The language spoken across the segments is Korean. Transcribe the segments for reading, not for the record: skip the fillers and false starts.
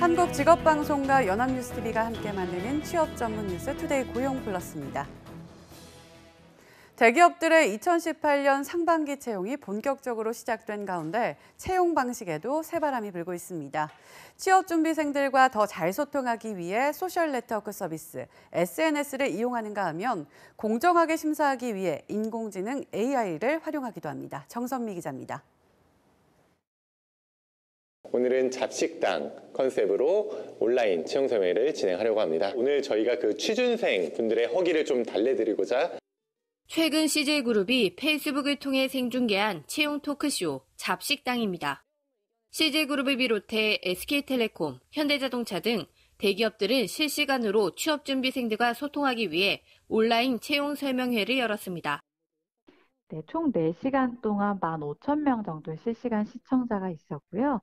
한국직업방송과 연합뉴스TV가 함께 만드는 취업 전문 뉴스 투데이 고용 플러스입니다. 대기업들의 2018년 상반기 채용이 본격적으로 시작된 가운데 채용 방식에도 새바람이 불고 있습니다. 취업 준비생들과 더 잘 소통하기 위해 소셜 네트워크 서비스, SNS를 이용하는가 하면 공정하게 심사하기 위해 인공지능 AI를 활용하기도 합니다. 정선미 기자입니다. 오늘은 잡식당 컨셉으로 온라인 채용 설명회를 진행하려고 합니다. 오늘 저희가 그 취준생 분들의 허기를 좀 달래드리고자 최근 CJ그룹이 페이스북을 통해 생중계한 채용 토크쇼 잡식당입니다. CJ그룹을 비롯해 SK텔레콤, 현대자동차 등 대기업들은 실시간으로 취업준비생들과 소통하기 위해 온라인 채용 설명회를 열었습니다. 네, 총 4시간 동안 15,000명 정도의 실시간 시청자가 있었고요.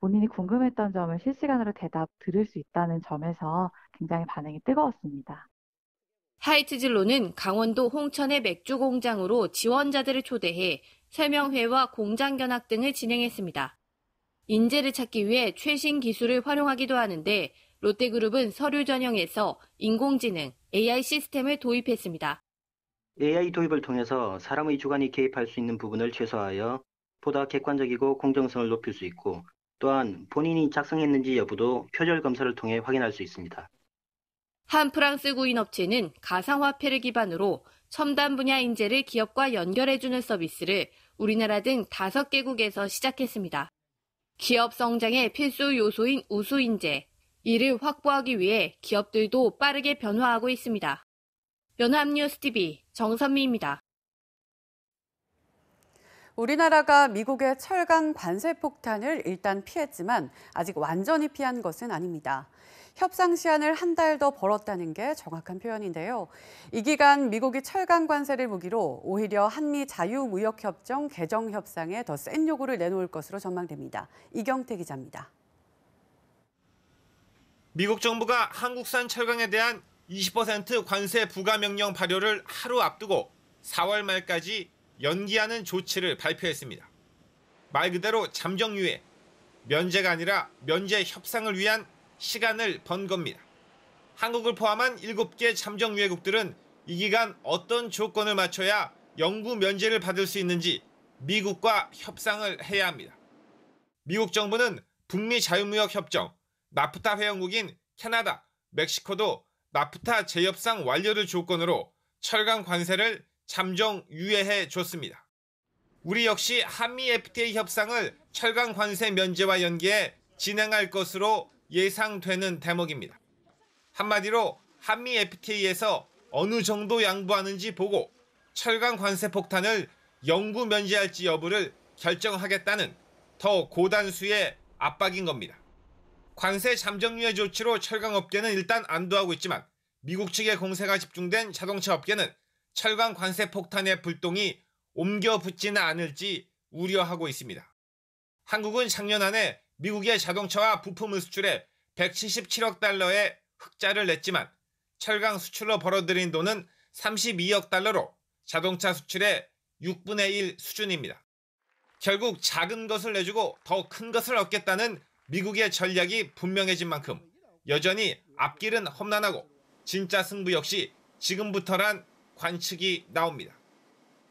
본인이 궁금했던 점을 실시간으로 대답 들을 수 있다는 점에서 굉장히 반응이 뜨거웠습니다. 하이트진로는 강원도 홍천의 맥주 공장으로 지원자들을 초대해 설명회와 공장 견학 등을 진행했습니다. 인재를 찾기 위해 최신 기술을 활용하기도 하는데 롯데그룹은 서류 전형에서 인공지능, AI 시스템을 도입했습니다. AI 도입을 통해서 사람의 주관이 개입할 수 있는 부분을 최소화하여 보다 객관적이고 공정성을 높일 수 있고 또한 본인이 작성했는지 여부도 표절 검사를 통해 확인할 수 있습니다. 한 프랑스 구인 업체는 가상화폐를 기반으로 첨단 분야 인재를 기업과 연결해주는 서비스를 우리나라 등 5개국에서 시작했습니다. 기업 성장의 필수 요소인 우수 인재, 이를 확보하기 위해 기업들도 빠르게 변화하고 있습니다. 연합뉴스TV 정선미입니다. 우리나라가 미국의 철강 관세 폭탄을 일단 피했지만 아직 완전히 피한 것은 아닙니다. 협상 시한을 한 달 더 벌었다는 게 정확한 표현인데요. 이 기간 미국이 철강 관세를 무기로 오히려 한미 자유무역협정 개정 협상에 더 센 요구를 내놓을 것으로 전망됩니다. 이경태 기자입니다. 미국 정부가 한국산 철강에 대한 20% 관세 부과 명령 발효를 하루 앞두고 4월 말까지 연기하는 조치를 발표했습니다. 말 그대로 잠정유예, 면제가 아니라 면제 협상을 위한 시간을 번 겁니다. 한국을 포함한 7개 잠정유예국들은 이 기간 어떤 조건을 맞춰야 영구 면제를 받을 수 있는지 미국과 협상을 해야 합니다. 미국 정부는 북미 자유무역협정, 나프타 회원국인 캐나다, 멕시코도 나프타 재협상 완료를 조건으로 철강 관세를 잠정 유예해 줬습니다. 우리 역시 한미 FTA 협상을 철강 관세 면제와 연계해 진행할 것으로 예상되는 대목입니다. 한마디로 한미 FTA에서 어느 정도 양보하는지 보고 철강 관세 폭탄을 영구 면제할지 여부를 결정하겠다는 더 고단수의 압박인 겁니다. 관세 잠정유예 조치로 철강업계는 일단 안도하고 있지만 미국 측의 공세가 집중된 자동차 업계는 철강 관세 폭탄의 불똥이 옮겨 붙지는 않을지 우려하고 있습니다. 한국은 작년 안에 미국의 자동차와 부품을 수출해 177억 달러의 흑자를 냈지만 철강 수출로 벌어들인 돈은 32억 달러로 자동차 수출의 6분의 1 수준입니다. 결국 작은 것을 내주고 더 큰 것을 얻겠다는 미국의 전략이 분명해진 만큼 여전히 앞길은 험난하고 진짜 승부 역시 지금부터란 관측이 나옵니다.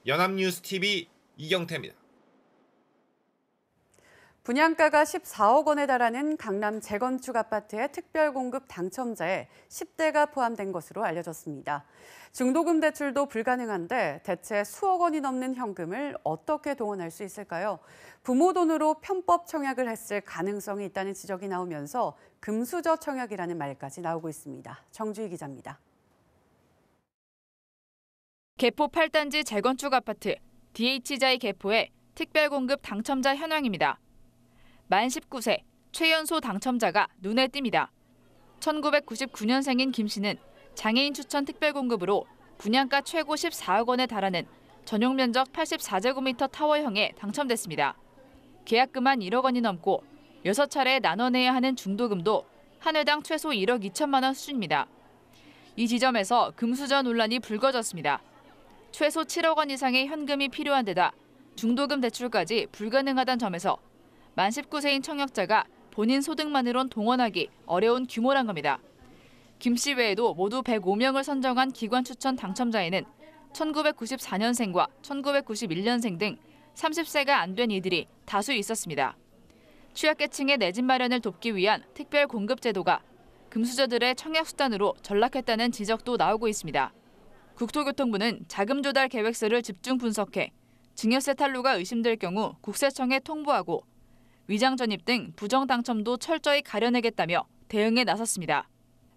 연합뉴스TV 이경태입니다. 분양가가 14억 원에 달하는 강남 재건축 아파트의 특별공급 당첨자에 10대가 포함된 것으로 알려졌습니다. 중도금 대출도 불가능한데 대체 수억 원이 넘는 현금을 어떻게 동원할 수 있을까요? 부모 돈으로 편법 청약을 했을 가능성이 있다는 지적이 나오면서 금수저 청약이라는 말까지 나오고 있습니다. 정주희 기자입니다. 개포 8단지 재건축 아파트 DH자이 개포의 특별공급 당첨자 현황입니다. 만 19세 최연소 당첨자가 눈에 띕니다. 1999년생인 김 씨는 장애인 추천 특별공급으로 분양가 최고 14억 원에 달하는 전용 면적 84제곱미터 타워형에 당첨됐습니다. 계약금만 1억 원이 넘고 6차례에 나눠내야 하는 중도금도 한 회당 최소 1억 2천만 원 수준입니다. 이 지점에서 금수저 논란이 불거졌습니다. 최소 7억 원 이상의 현금이 필요한 데다 중도금 대출까지 불가능하다는 점에서 만 19세인 청약자가 본인 소득만으론 동원하기 어려운 규모란 겁니다. 김 씨 외에도 모두 105명을 선정한 기관 추천 당첨자에는 1994년생과 1991년생 등 30세가 안 된 이들이 다수 있었습니다. 취약계층의 내 집 마련을 돕기 위한 특별 공급 제도가 금수저들의 청약 수단으로 전락했다는 지적도 나오고 있습니다. 국토교통부는 자금 조달 계획서를 집중 분석해 증여세 탈루가 의심될 경우 국세청에 통보하고 위장 전입 등 부정 당첨도 철저히 가려내겠다며 대응에 나섰습니다.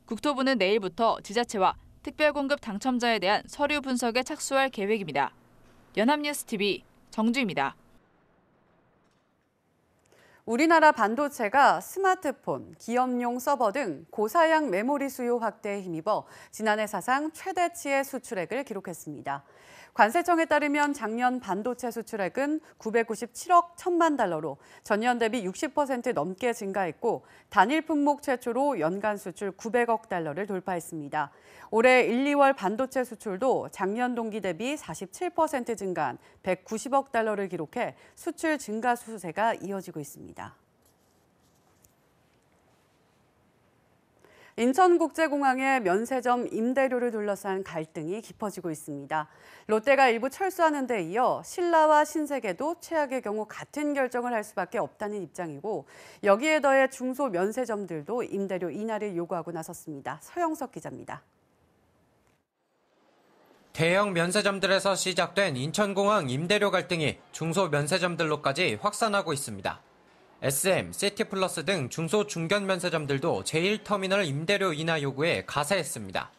국토부는 내일부터 지자체와 특별공급 당첨자에 대한 서류 분석에 착수할 계획입니다. 연합뉴스TV 정주입니다. 우리나라 반도체가 스마트폰, 기업용 서버 등 고사양 메모리 수요 확대에 힘입어 지난해 사상 최대치의 수출액을 기록했습니다. 관세청에 따르면 작년 반도체 수출액은 997억 1천만 달러로 전년 대비 60% 넘게 증가했고 단일 품목 최초로 연간 수출 900억 달러를 돌파했습니다. 올해 1, 2월 반도체 수출도 작년 동기 대비 47% 증가한 190억 달러를 기록해 수출 증가 추세가 이어지고 있습니다. 인천국제공항의 면세점 임대료를 둘러싼 갈등이 깊어지고 있습니다. 롯데가 일부 철수하는 데 이어 신라와 신세계도 최악의 경우 같은 결정을 할 수밖에 없다는 입장이고 여기에 더해 중소 면세점들도 임대료 인하를 요구하고 나섰습니다. 서영석 기자입니다. 대형 면세점들에서 시작된 인천공항 임대료 갈등이 중소 면세점들로까지 확산하고 있습니다. SM, 시티플러스 등 중소 중견 면세점들도 제1터미널 임대료 인하 요구에 가세했습니다.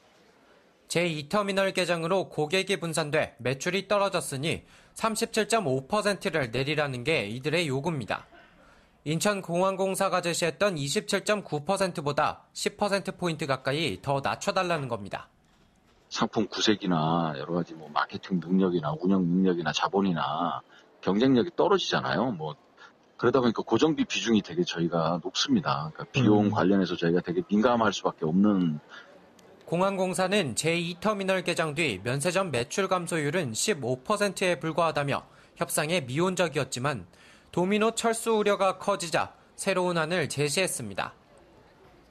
제2터미널 개장으로 고객이 분산돼 매출이 떨어졌으니 37.5%를 내리라는 게 이들의 요구입니다. 인천공항공사가 제시했던 27.9%보다 10%포인트 가까이 더 낮춰달라는 겁니다. 상품 구색이나 여러 가지 마케팅 능력이나 운영 능력이나 자본이나 경쟁력이 떨어지잖아요. 그러다 보니까 고정비 비중이 되게 저희가 높습니다. 그러니까 비용 관련해서 저희가 되게 민감할 수밖에 없는. 공항공사는 제2터미널 개장 뒤 면세점 매출 감소율은 15%에 불과하다며 협상에 미온적이었지만 도미노 철수 우려가 커지자 새로운 안을 제시했습니다.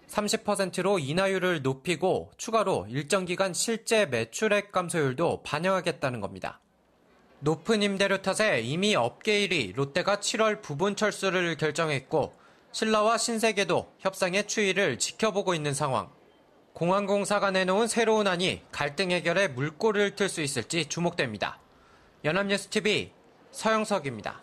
30%로 인하율을 높이고 추가로 일정 기간 실제 매출액 감소율도 반영하겠다는 겁니다. 높은 임대료 탓에 이미 업계 1위 롯데가 7월 부분 철수를 결정했고 신라와 신세계도 협상의 추이를 지켜보고 있는 상황. 공항공사가 내놓은 새로운 안이 갈등 해결에 물꼬를 틀 수 있을지 주목됩니다. 연합뉴스TV 서영석입니다.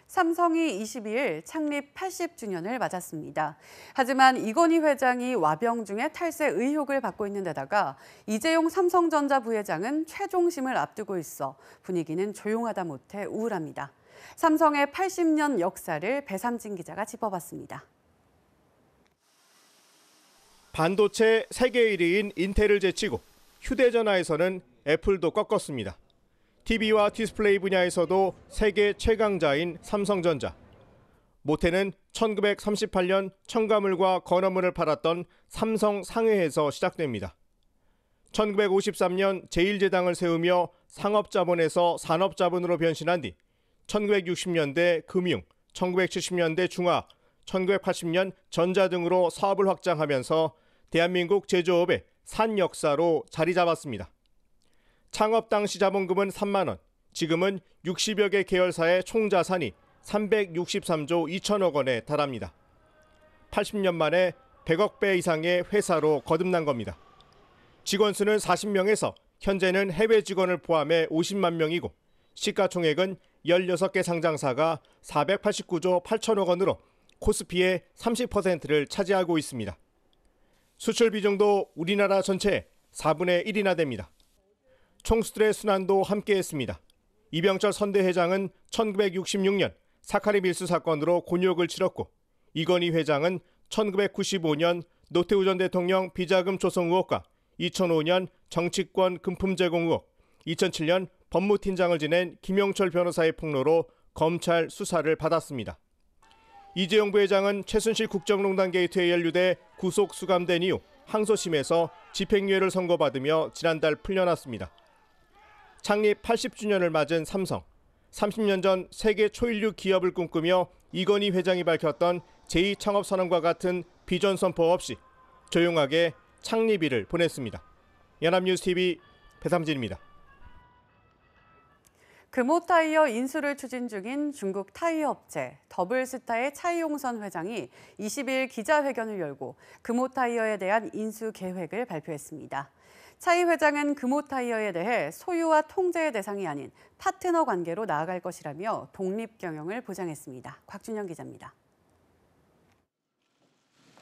삼성이 22일 창립 80주년을 맞았습니다. 하지만 이건희 회장이 와병중에 탈세 의혹을 받고 있는 데다가 이재용 삼성전자 부회장은 최종심을 앞두고 있어 분위기는 조용하다 못해 우울합니다. 삼성의 80년 역사를 배삼진 기자가 짚어봤습니다. 반도체 세계 1위인 인텔을 제치고 휴대전화에서는 애플도 꺾었습니다. TV와 디스플레이 분야에서도 세계 최강자인 삼성전자. 모태는 1938년 첨가물과 건어물을 팔았던 삼성 상회에서 시작됩니다. 1953년 제1제당을 세우며 상업자본에서 산업자본으로 변신한 뒤 1960년대 금융, 1970년대 중화, 1980년 전자 등으로 사업을 확장하면서 대한민국 제조업의 산 역사로 자리 잡았습니다. 창업 당시 자본금은 3만 원, 지금은 60여 개 계열사의 총자산이 363조 2천억 원에 달합니다. 80년 만에 100억 배 이상의 회사로 거듭난 겁니다. 직원 수는 40명에서 현재는 해외 직원을 포함해 50만 명이고 시가총액은 16개 상장사가 489조 8천억 원으로 코스피의 30%를 차지하고 있습니다. 수출 비중도 우리나라 전체의 4분의 1이나 됩니다. 총수들의 순환도 함께했습니다. 이병철 선대회장은 1966년 사카리 밀수 사건으로 곤욕을 치렀고 이건희 회장은 1995년 노태우 전 대통령 비자금 조성 의혹과 2005년 정치권 금품 제공 의혹, 2007년 법무팀장을 지낸 김영철 변호사의 폭로로 검찰 수사를 받았습니다. 이재용 부회장은 최순실 국정농단 게이트에 연루돼 구속 수감된 이후 항소심에서 집행유예를 선고받으며 지난달 풀려났습니다. 창립 80주년을 맞은 삼성. 30년 전 세계 초일류 기업을 꿈꾸며 이건희 회장이 밝혔던 제2창업선언과 같은 비전 선포 없이 조용하게 창립일을 보냈습니다. 연합뉴스TV 배삼진입니다. 금호타이어 인수를 추진 중인 중국 타이어 업체 더블스타의 차이용선 회장이 20일 기자회견을 열고 금호타이어에 대한 인수 계획을 발표했습니다. 차이 회장은 금호타이어에 대해 소유와 통제의 대상이 아닌 파트너 관계로 나아갈 것이라며 독립 경영을 보장했습니다. 곽준영 기자입니다.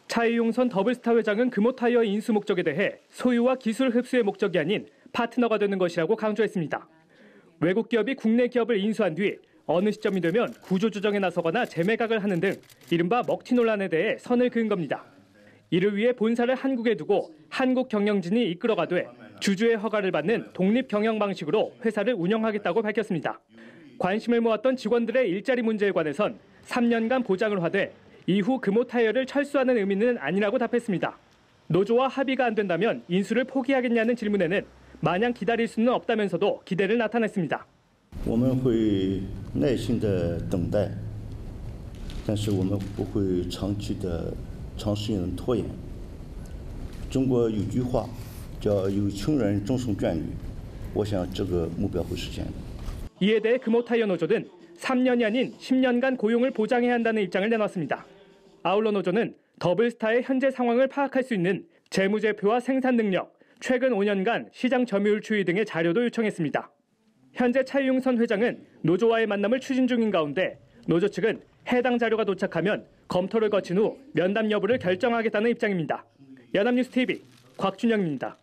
차이용선 더블스타 회장은 금호타이어 인수 목적에 대해 소유와 기술 흡수의 목적이 아닌 파트너가 되는 것이라고 강조했습니다. 외국 기업이 국내 기업을 인수한 뒤 어느 시점이 되면 구조조정에 나서거나 재매각을 하는 등 이른바 먹튀 논란에 대해 선을 그은 겁니다. 이를 위해 본사를 한국에 두고 한국 경영진이 이끌어가되 주주의 허가를 받는 독립 경영 방식으로 회사를 운영하겠다고 밝혔습니다. 관심을 모았던 직원들의 일자리 문제에 관해선 3년간 보장을 하되 이후 금호타이어를 철수하는 의미는 아니라고 답했습니다. 노조와 합의가 안 된다면 인수를 포기하겠냐는 질문에는 마냥 기다릴 수는 없다면서도 기대를 나타냈습니다. 我们会耐心地等待，但是我们不会长期的、长时间的拖延。中国有句话叫有情人终成眷侣，我想这个目标会实现的。 이에 대해 금호타이어 노조는 3년이 아닌 10년간 고용을 보장해야 한다는 입장을 내놨습니다. 아울러 노조는 더블스타의 현재 상황을 파악할 수 있는 재무제표와 생산 능력, 최근 5년간 시장 점유율 추이 등의 자료도 요청했습니다. 현재 차이용선 회장은 노조와의 만남을 추진 중인 가운데 노조 측은 해당 자료가 도착하면 검토를 거친 후 면담 여부를 결정하겠다는 입장입니다. 연합뉴스TV 곽준영입니다.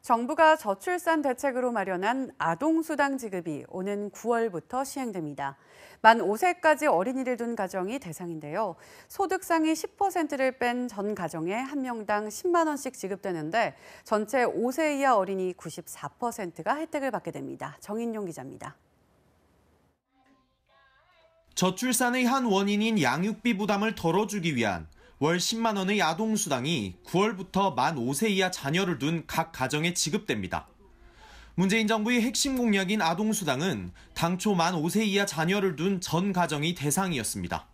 정부가 저출산 대책으로 마련한 아동수당 지급이 오는 9월부터 시행됩니다. 만 5세까지 어린이를 둔 가정이 대상인데요. 소득 상위 10%를 뺀 전 가정에 한 명당 10만 원씩 지급되는데 전체 5세 이하 어린이 94%가 혜택을 받게 됩니다. 정인용 기자입니다. 저출산의 한 원인인 양육비 부담을 덜어주기 위한 월 10만 원의 아동수당이 9월부터 만 5세 이하 자녀를 둔 각 가정에 지급됩니다. 문재인 정부의 핵심 공약인 아동수당은 당초 만 5세 이하 자녀를 둔 전 가정이 대상이었습니다.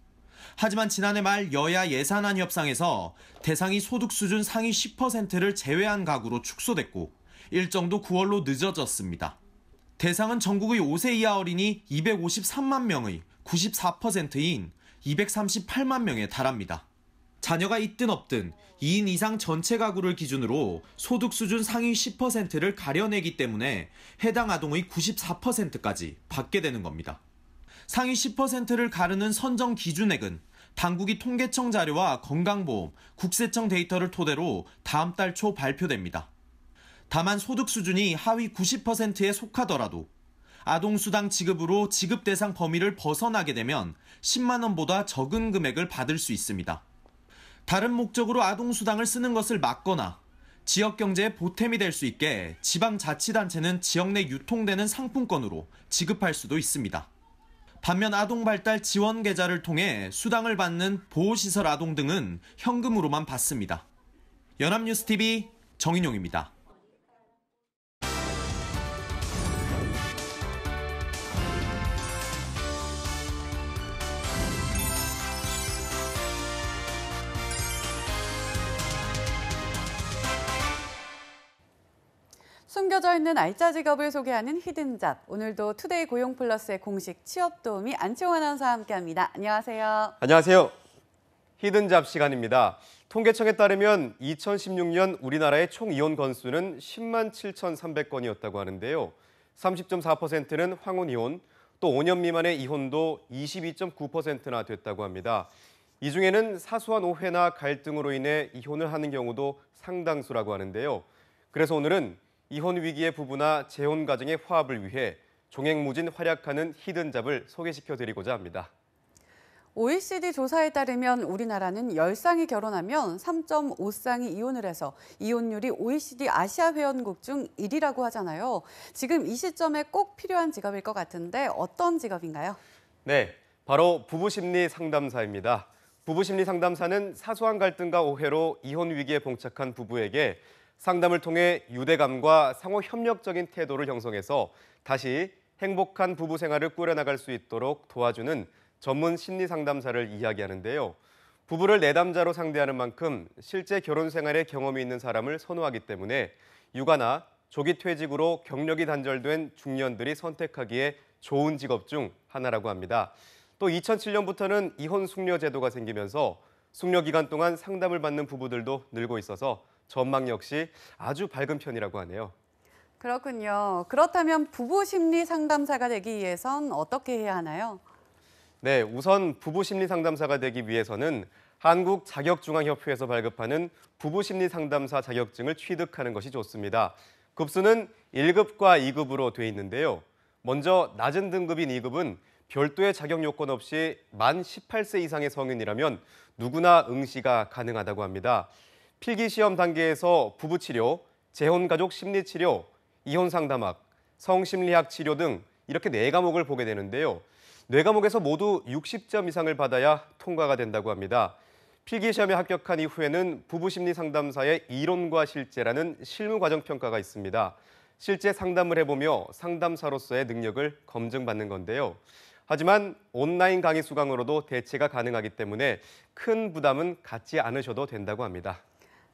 하지만 지난해 말 여야 예산안 협상에서 대상이 소득 수준 상위 10%를 제외한 가구로 축소됐고 일정도 9월로 늦어졌습니다. 대상은 전국의 5세 이하 어린이 253만 명의 94%인 238만 명에 달합니다. 자녀가 있든 없든 2인 이상 전체 가구를 기준으로 소득 수준 상위 10%를 가려내기 때문에 해당 아동의 94%까지 받게 되는 겁니다. 상위 10%를 가르는 선정 기준액은 당국이 통계청 자료와 건강보험, 국세청 데이터를 토대로 다음 달 초 발표됩니다. 다만 소득 수준이 하위 90%에 속하더라도 아동수당 지급으로 지급 대상 범위를 벗어나게 되면 10만 원보다 적은 금액을 받을 수 있습니다. 다른 목적으로 아동수당을 쓰는 것을 막거나 지역 경제에 보탬이 될 수 있게 지방자치단체는 지역 내 유통되는 상품권으로 지급할 수도 있습니다. 반면 아동발달 지원 계좌를 통해 수당을 받는 보호시설 아동 등은 현금으로만 받습니다. 연합뉴스TV 정인용입니다. 숨겨져 있는 알짜 직업을 소개하는 히든잡. 오늘도 투데이 고용플러스의 공식 취업 도우미 안치홍 아나운서와 함께합니다. 안녕하세요. 안녕하세요. 히든잡 시간입니다. 통계청에 따르면 2016년 우리나라의 총 이혼 건수는 10만 7,300건이었다고 하는데요. 30.4%는 황혼 이혼, 또 5년 미만의 이혼도 22.9%나 됐다고 합니다. 이 중에는 사소한 오해나 갈등으로 인해 이혼을 하는 경우도 상당수라고 하는데요. 그래서 오늘은 이혼 위기의 부부나 재혼 가정의 화합을 위해 종횡무진 활약하는 히든잡을 소개시켜드리고자 합니다. OECD 조사에 따르면 우리나라는 10쌍이 결혼하면 3.5쌍이 이혼을 해서 이혼율이 OECD 아시아 회원국 중 1위라고 하잖아요. 지금 이 시점에 꼭 필요한 직업일 것 같은데 어떤 직업인가요? 네, 바로 부부심리 상담사입니다. 부부심리 상담사는 사소한 갈등과 오해로 이혼 위기에 봉착한 부부에게 상담을 통해 유대감과 상호 협력적인 태도를 형성해서 다시 행복한 부부 생활을 꾸려나갈 수 있도록 도와주는 전문 심리 상담사를 이야기하는데요. 부부를 내담자로 상대하는 만큼 실제 결혼 생활에 경험이 있는 사람을 선호하기 때문에 육아나 조기 퇴직으로 경력이 단절된 중년들이 선택하기에 좋은 직업 중 하나라고 합니다. 또 2007년부터는 이혼 숙려 제도가 생기면서 숙려 기간 동안 상담을 받는 부부들도 늘고 있어서 전망 역시 아주 밝은 편이라고 하네요. 그렇군요. 그렇다면 부부 심리 상담사가 되기 위해선 어떻게 해야 하나요? 네, 우선 부부 심리 상담사가 되기 위해서는 한국자격중앙협회에서 발급하는 부부 심리 상담사 자격증을 취득하는 것이 좋습니다. 급수는 1급과 2급으로 돼 있는데요. 먼저 낮은 등급인 2급은 별도의 자격 요건 없이 만 18세 이상의 성인이라면 누구나 응시가 가능하다고 합니다. 필기시험 단계에서 부부치료, 재혼가족 심리치료, 이혼상담학, 성심리학 치료 등 이렇게 4과목을 보게 되는데요. 4과목에서 모두 60점 이상을 받아야 통과가 된다고 합니다. 필기시험에 합격한 이후에는 부부심리상담사의 이론과 실제라는 실무과정평가가 있습니다. 실제 상담을 해보며 상담사로서의 능력을 검증받는 건데요. 하지만 온라인 강의 수강으로도 대체가 가능하기 때문에 큰 부담은 갖지 않으셔도 된다고 합니다.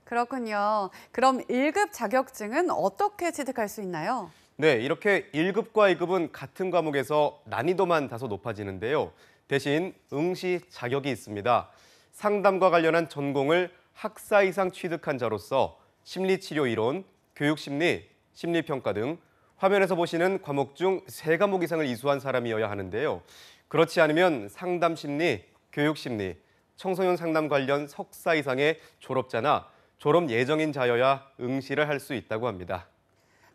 그렇군요. 그럼 1급 자격증은 어떻게 취득할 수 있나요? 네, 이렇게 1급과 2급은 같은 과목에서 난이도만 다소 높아지는데요. 대신 응시 자격이 있습니다. 상담과 관련한 전공을 학사 이상 취득한 자로서 심리치료 이론, 교육심리, 심리평가 등 화면에서 보시는 과목 중 3과목 이상을 이수한 사람이어야 하는데요. 그렇지 않으면 상담심리, 교육심리, 청소년 상담 관련 석사 이상의 졸업자나 졸업 예정인 자여야 응시를 할 수 있다고 합니다.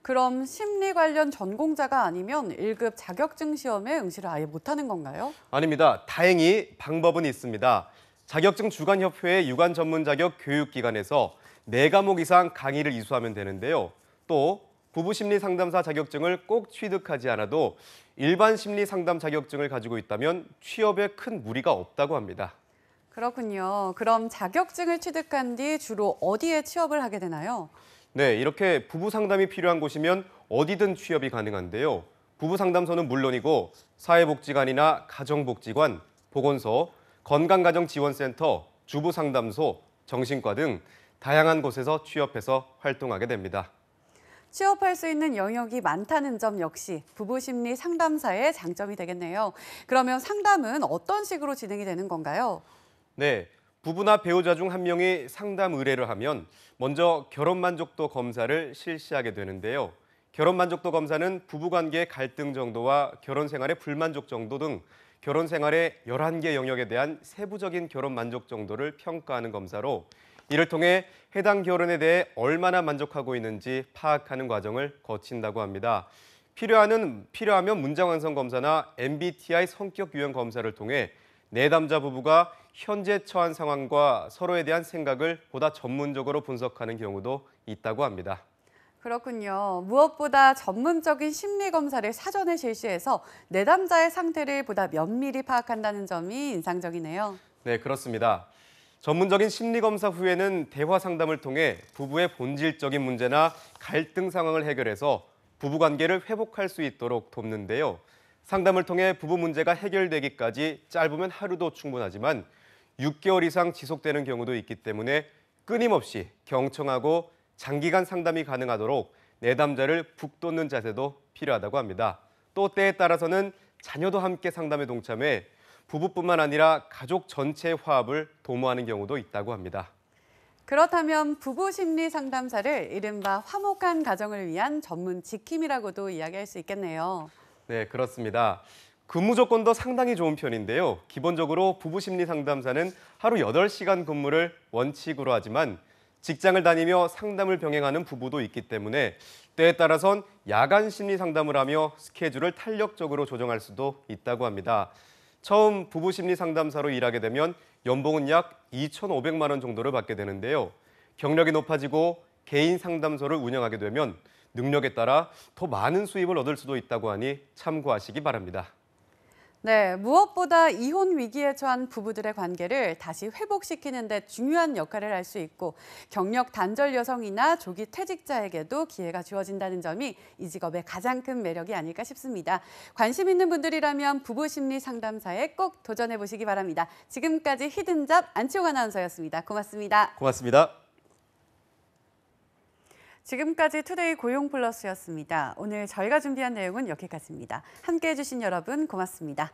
그럼 심리 관련 전공자가 아니면 1급 자격증 시험에 응시를 아예 못하는 건가요? 아닙니다. 다행히 방법은 있습니다. 자격증 주관협회의 유관 전문 자격 교육기관에서 4과목 이상 강의를 이수하면 되는데요. 또 부부심리 상담사 자격증을 꼭 취득하지 않아도 일반 심리 상담 자격증을 가지고 있다면 취업에 큰 무리가 없다고 합니다. 그렇군요. 그럼 자격증을 취득한 뒤 주로 어디에 취업을 하게 되나요? 네, 이렇게 부부 상담이 필요한 곳이면 어디든 취업이 가능한데요. 부부 상담소는 물론이고 사회복지관이나 가정복지관, 보건소, 건강가정지원센터, 주부상담소, 정신과 등 다양한 곳에서 취업해서 활동하게 됩니다. 취업할 수 있는 영역이 많다는 점 역시 부부 심리 상담사의 장점이 되겠네요. 그러면 상담은 어떤 식으로 진행이 되는 건가요? 네, 부부나 배우자 중 한 명이 상담 의뢰를 하면 먼저 결혼 만족도 검사를 실시하게 되는데요. 결혼 만족도 검사는 부부관계의 갈등 정도와 결혼 생활의 불만족 정도 등 결혼 생활의 11개 영역에 대한 세부적인 결혼 만족 정도를 평가하는 검사로 이를 통해 해당 결혼에 대해 얼마나 만족하고 있는지 파악하는 과정을 거친다고 합니다. 필요하면 문장완성 검사나 MBTI 성격 유형 검사를 통해 내담자 부부가 현재 처한 상황과 서로에 대한 생각을 보다 전문적으로 분석하는 경우도 있다고 합니다. 그렇군요. 무엇보다 전문적인 심리 검사를 사전에 실시해서 내담자의 상태를 보다 면밀히 파악한다는 점이 인상적이네요. 네, 그렇습니다. 전문적인 심리 검사 후에는 대화 상담을 통해 부부의 본질적인 문제나 갈등 상황을 해결해서 부부 관계를 회복할 수 있도록 돕는데요. 상담을 통해 부부 문제가 해결되기까지 짧으면 하루도 충분하지만 6개월 이상 지속되는 경우도 있기 때문에 끊임없이 경청하고 장기간 상담이 가능하도록 내담자를 북돋는 자세도 필요하다고 합니다. 또 때에 따라서는 자녀도 함께 상담에 동참해 부부뿐만 아니라 가족 전체의 화합을 도모하는 경우도 있다고 합니다. 그렇다면 부부 심리 상담사를 이른바 화목한 가정을 위한 전문 지킴이라고도 이야기할 수 있겠네요. 네, 그렇습니다. 근무 조건도 상당히 좋은 편인데요. 기본적으로 부부 심리 상담사는 하루 8시간 근무를 원칙으로 하지만 직장을 다니며 상담을 병행하는 부부도 있기 때문에 때에 따라선 야간 심리 상담을 하며 스케줄을 탄력적으로 조정할 수도 있다고 합니다. 처음 부부 심리 상담사로 일하게 되면 연봉은 약 2,500만 원 정도를 받게 되는데요. 경력이 높아지고 개인 상담소를 운영하게 되면 능력에 따라 더 많은 수입을 얻을 수도 있다고 하니 참고하시기 바랍니다. 네, 무엇보다 이혼 위기에 처한 부부들의 관계를 다시 회복시키는 데 중요한 역할을 할 수 있고 경력 단절 여성이나 조기 퇴직자에게도 기회가 주어진다는 점이 이 직업의 가장 큰 매력이 아닐까 싶습니다. 관심 있는 분들이라면 부부 심리 상담사에 꼭 도전해 보시기 바랍니다. 지금까지 히든잡 안치홍 아나운서였습니다. 고맙습니다. 고맙습니다. 지금까지 투데이 고용플러스였습니다. 오늘 저희가 준비한 내용은 여기까지입니다. 함께해 주신 여러분 고맙습니다.